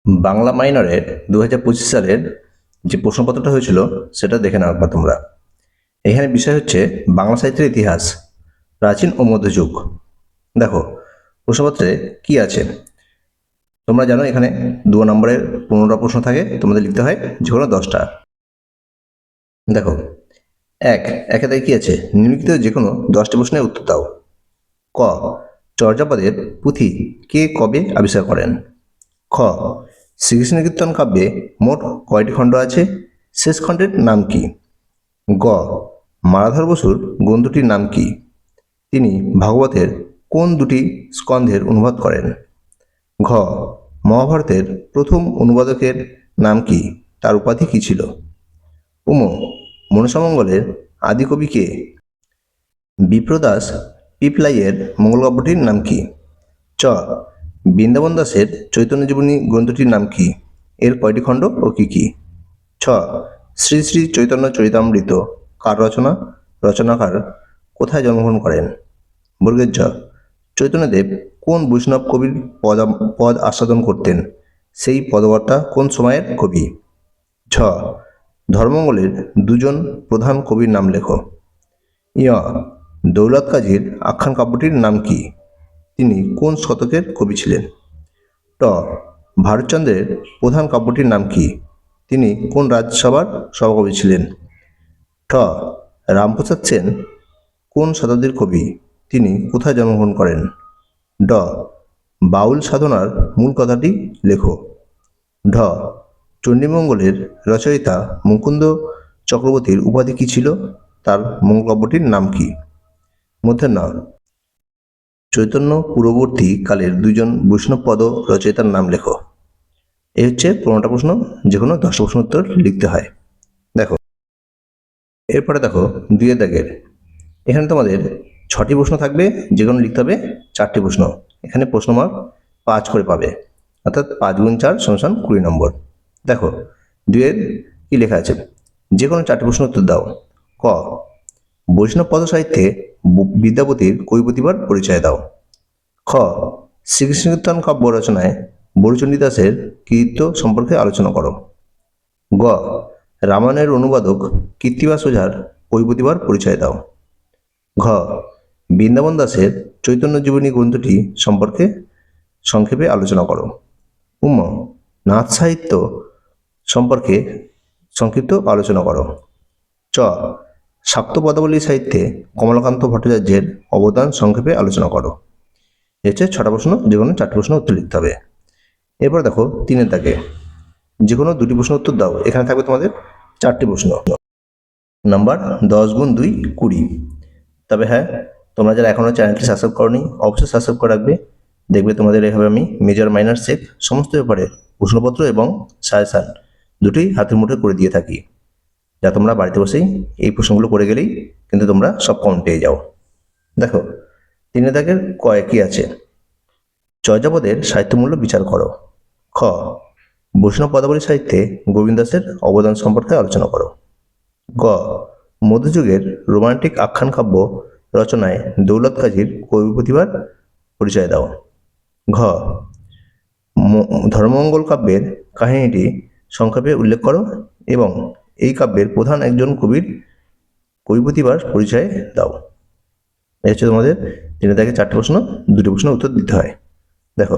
বাংলা মাইনরের 2025 সালের যে প্রশ্নপত্রটা হয়েছিল সেটা দেখে নাও একবার তোমরা। এখানে বিষয় হচ্ছে বাংলা সাহিত্যের ইতিহাস, প্রাচীন ও মধ্যযুগ। দেখো প্রশ্নপত্রে কি আছে তোমরা জানো। এখানে 2 নম্বরের 15টা প্রশ্ন থাকে, তোমাদের লিখতে হয় যে কোনো 10টা। দেখো একে তাই কি আছে, নিম্নলিখিত যে কোনো 10টি প্রশ্নের উত্তর দাও। ক, চর্যাপদের পুঁথি কে কবে আবিষ্কার করেন? খ, শ্রীকৃষ্ণ কীর্তন কাব্যে মোট কয়টি খণ্ড আছে? শেষ খণ্ডের নাম কি? গ, মালাধর বসুর গ্রন্থটির নাম কি? তিনি ভাগবতের কোন দুটি স্কন্ধের অনুবাদ করেন? ঘ, মহাভারতের প্রথম অনুবাদকের নাম কি? তার উপাধি কি ছিল? উম, মনসামঙ্গলের আদিকবি কে? বিপ্রদাস পিপলাইয়ের মঙ্গলকাব্যটির নাম কি? চ, বৃন্দাবন দাসের চৈতন্য জীবনী গ্রন্থটির নাম কি? এর কয়টি খণ্ড ও কি কি? ছ, শ্রী শ্রী চৈতন্য চরিতামৃত কার রচনা? রচনাকার কোথায় জন্মগ্রহণ করেন? বর্গের জ, চৈতন্যদেব কোন বৈষ্ণব কবির পদ আস্বাদন করতেন? সেই পদকর্তা কোন সময়ের কবি? ঝ, ধর্মঙ্গলের দুজন প্রধান কবির নাম লেখো। ইয়, দৌলত কাজীর আখ্যান কাব্যটির নাম কি? তিনি কোন শতকের কবি ছিলেন? ট, ভারতচন্দ্রের প্রধান কাব্যটির নাম কি? তিনি কোন রাজসভার সভাকবি ছিলেন? ঠ, রামপ্রসাদ সেন কোন শতাব্দীর কবি? তিনি কোথায় জন্মগ্রহণ করেন? ড, বাউল সাধনার মূল কথাটি লেখো। ঢ, চণ্ডীমঙ্গলের রচয়িতা মুকুন্দ চক্রবর্তীর উপাধি কী ছিল? তার মঙ্গলকাব্যটির নাম কি? মূর্ধন্য, চৈতন্য পূর্ববর্তী কালের দুইজন বৈষ্ণবপদ রচয়িতার নাম লেখো। এই হচ্ছে 15টা প্রশ্ন, যে কোনো 10টা প্রশ্ন উত্তর লিখতে হয়। দেখো এরপরে দেখো 2 দাগের, এখানে তোমাদের 6টি প্রশ্ন থাকবে, যে কোনো লিখতে হবে 4টি প্রশ্ন। এখানে প্রশ্ন মার্ক 5 করে পাবে, অর্থাৎ 5 গুণ 4 সমান 20 নম্বর। দেখো 2 কি লেখা আছে, যে কোনো 4টি প্রশ্ন উত্তর দাও। ক, বৈষ্ণব পদ সাহিত্যে বিদ্যাপতির কবি প্রতিভার পরিচয় দাও। খ, শ্রীকৃষ্ণ কীর্তন কাব্য রচনায় বরুচণ্ডী দাসের কৃতিত্ব সম্পর্কে আলোচনা করো। গ, রামায়ণের অনুবাদক কৃত্তিবাস ওঝার কবি প্রতিভার পরিচয় দাও। ঘ, বৃন্দাবন দাসের চৈতন্য জীবনী গ্রন্থটি সম্পর্কে সংক্ষেপে আলোচনা করো। উম, নাথ সাহিত্য সম্পর্কে সংক্ষিপ্ত আলোচনা করো। চ, শাক্ত পদাবলী সাহিত্যে কমলাকান্ত ভট্টাচার্যের অবদান সংক্ষেপে আলোচনা করো। এই হচ্ছে 6টা প্রশ্ন, যে কোনো 4টি প্রশ্ন উত্তর লিখতে হবে। এরপর দেখো 3 দাগে, যে কোনো 2টি প্রশ্ন উত্তর দাও। এখানে থাকবে তোমাদের 4টি প্রশ্ন। নাম্বার 10 গুণ 2 20। তবে হ্যাঁ, তোমরা যারা এখনও চ্যানেলটি সাবস্ক্রাইব করোনি অবশ্যই সাবস্ক্রাইব করে রাখবে। দেখবে তোমাদের এভাবে আমি মেজর মাইনর সেক সমস্ত ব্যাপারে প্রশ্নপত্র এবং সাজেশান দুটোই হাতের মুঠোয় করে দিয়ে থাকি, যা তোমরা বাড়িতে বসেই এই প্রশ্নগুলো করে গেলেই কিন্তু তোমরা সব কমন পেয়ে যাও। দেখো 3 দাগের কয় কি আছে, চর্যাপদের সাহিত্যমূল্য বিচার করো। খ, বৈষ্ণব পদাবলী সাহিত্যে গোবিন্দ দাসের অবদান সম্পর্কে আলোচনা করো। গ, মধ্যযুগের রোমান্টিক আখ্যান কাব্য রচনায় দৌলত কাজীর কবি প্রতিভার পরিচয় দাও। ঘ, ধর্মমঙ্গল কাব্যের কাহিনীটি সংক্ষেপে উল্লেখ করো এবং এই কাব্যের প্রধান একজন কবির কবি প্রতিভার পরিচয় দাও। এই হচ্ছে তোমাদের 3 থেকে 4টি প্রশ্ন, 2টি প্রশ্ন উত্তর দিতে হয়। দেখো